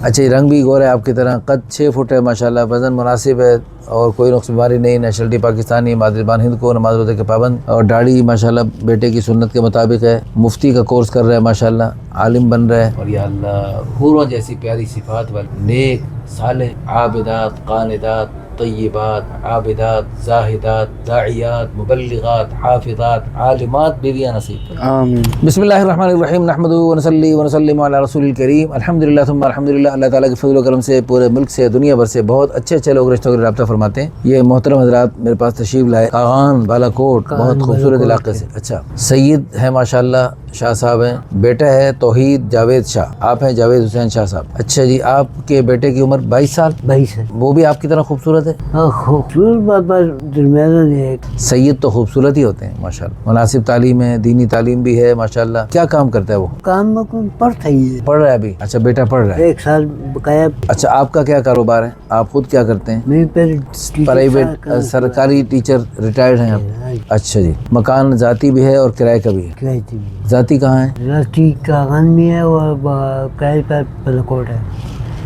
اچھا یہ رنگ بھی گورا ہے آپ کی طرح، قد 6 فٹ ہے ماشاءاللہ، وزن مناسب ہے اور کوئی نقص بیماری نہیں، نیشنلٹی پاکستانی، مادری زبان ہند کو، نماز روزے کے پابند، اور داڑھی ماشاءاللہ بیٹے کی سنت کے مطابق ہے، مفتی کا کورس کر رہا ہے ماشاءاللہ، عالم بن رہا ہے، اور یا اللہ حوروں جیسی پیاری صفات والے نیک صالح عابدات قانتات طیبات عابدات زاہدات داعیات مبلغات حافظات عالمات بیویاں نصیب آمین۔ بسم اللہ الرحمن الرحیم، نحمدہ ونصلی ونسلم علی رسول الکریم، الحمدللہ ثم الحمدللہ۔ اللہ تعالیٰ کے فضل و کرم سے پورے ملک سے، دنیا بھر سے بہت اچھے اچھے لوگ رشتوں کا رابطہ فرماتے ہیں۔ یہ محترم حضرات میرے پاس تشریف لائے کاغان بالا کوٹ، بہت خوبصورت علاقے سے۔ اچھا سید ہے ماشاءاللہ، شاہ صاحب ہیں، بیٹا ہے توحید جاوید شاہ، آپ ہیں جاوید حسین شاہ صاحب۔ اچھا جی، آپ کے بیٹے کی عمر 22 سال؟ 22 ہے۔ وہ بھی آپ کی طرح خوبصورت ہے؟ ہاں خوبصورت بابا درمیانہ ہے۔ سید تو خوبصورت ہی ہوتے ہیں ماشاءاللہ، مناسب تعلیم ہے، دینی تعلیم بھی ہے ماشاءاللہ۔ کیا کام کرتا ہے وہ؟ کام میں کون پڑھتا ہی ہے، پڑھ رہا ہے ابھی؟ اچھا بیٹا پڑھ رہا ہے، 1 سال بقایا۔ اچھا آپ کا کیا کاروبار ہے؟ آپ خود کیا کرتے ہیں؟ میں پھر پرائیویٹ سرکاری ٹیچر ریٹائرڈ ہیں آپ؟ اچھا جی، مکان ذاتی بھی ہے اور کرائے کا بھی ہے؟ ذاتی کہاں ہے؟ ذاتی کاغان میں ہے اور کرائے پر بلکوٹ ہے۔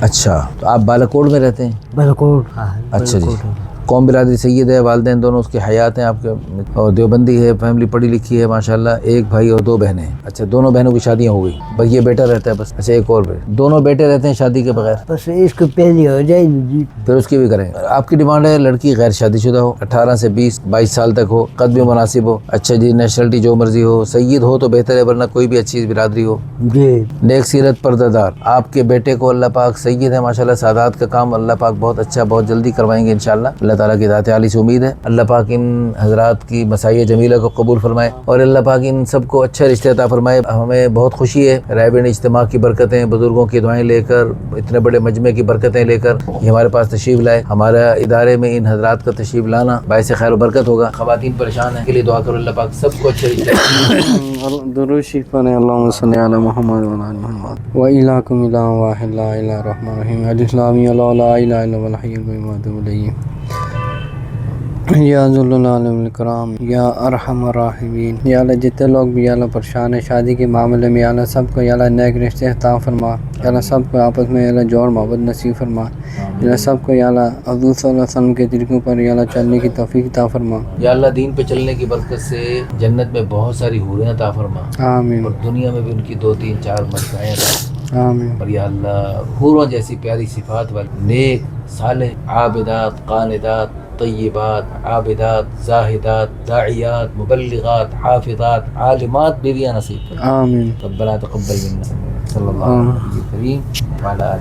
اچھا تو آپ بالاکوٹ میں رہتے ہیں؟ بلکوٹ۔ اچھا جی، قوم برادری سید ہے، والدین دونوں اس کے حیات ہیں آپ کے، اور دیوبندی ہے، فیملی پڑھی لکھی ہے ماشاءاللہ، 1 بھائی اور 2 بہنیں ہیں۔ اچھا دونوں بہنوں کی شادیاں ہو گئی، بس یہ بیٹا رہتا ہے بس؟ اچھا ایک اور بیٹا، دونوں بیٹے رہتے ہیں شادی کے بغیر؟ بس اس کو پہلی ہو جائے جی، پھر اس کی بھی کریں۔ آپ کی ڈیمانڈ ہے لڑکی غیر شادی شدہ ہو، 18 سے 22 سال تک ہو، قد بھی مناسب ہو، اچھا جی نیشنلٹی جو مرضی ہو، سید ہو تو بہتر ہے ورنہ کوئی بھی اچھی برادری ہو جی، نیک سیرت پردہ دار۔ آپ کے بیٹے کو اللہ پاک سید ہے ماشاءاللہ، سادات کا کام اللہ پاک بہت اچھا بہت جلدی کروائیں گے انشاءاللہ، اللہ تعالیٰ کی ذات عالی سے امید ہے۔ اللہ پاک ان حضرات کی مساعی جمیلہ کو قبول فرمائے اور اللہ پاک ان سب کو اچھا رشتہ عطا فرمائے۔ ہمیں بہت خوشی ہے رائبین اجتماع کی برکتیں، بزرگوں کی دعائیں لے کر، اتنے بڑے مجمع کی برکتیں لے کر یہ ہمارے پاس تشریف لائے۔ ہمارا ادارے میں ان حضرات کا تشریف لانا باعث خیر و برکت ہوگا۔ خواتین پریشان ہیں، کے لیے دعا کرو اللہ پاک سب کو اچھے رشتے درود شریف پڑھیں، اللہم صلی علی محمد و علی محمد و الہکم الہ واحد لا الہ الا الرحمن الرحیم الف لام میم لا الہ الا هو الحی القیوم واتوب الیہ یا ذل العالم الکرام یا ارحم الراحمین۔ یا اللہ جتنے لوگ بھی یا اللہ پریشان ہیں شادی کے معاملے میں، یا اللہ سب کو یا اللہ نیک رشتے عطا فرما، یا اللہ سب کو آپس میں یا اللہ جوڑ محبت نصیب فرما، یا اللہ سب کو یا اللہ حضور صلی اللہ علیہ وسلم کے طریقوں پر یا اللہ چلنے کی توفیق عطا فرما۔ یا اللہ دین پہ چلنے کی برکت سے جنت میں بہت ساری حوریں عطا فرما، آمین، اور دنیا میں بھی ان کی 2 3 4 مرتبہیں عطا، آمین، اور یا اللہ حوروں جیسی پیاری صفات والے نیک صالح عابدات قانتات طیبات عابدات زاہدات داعیات مبلغات حافظات عالمات بیویاں نصیب فرما۔ آمین، ربنا تقبل منا صلی اللہ علیہ وسلم وعلی آلہ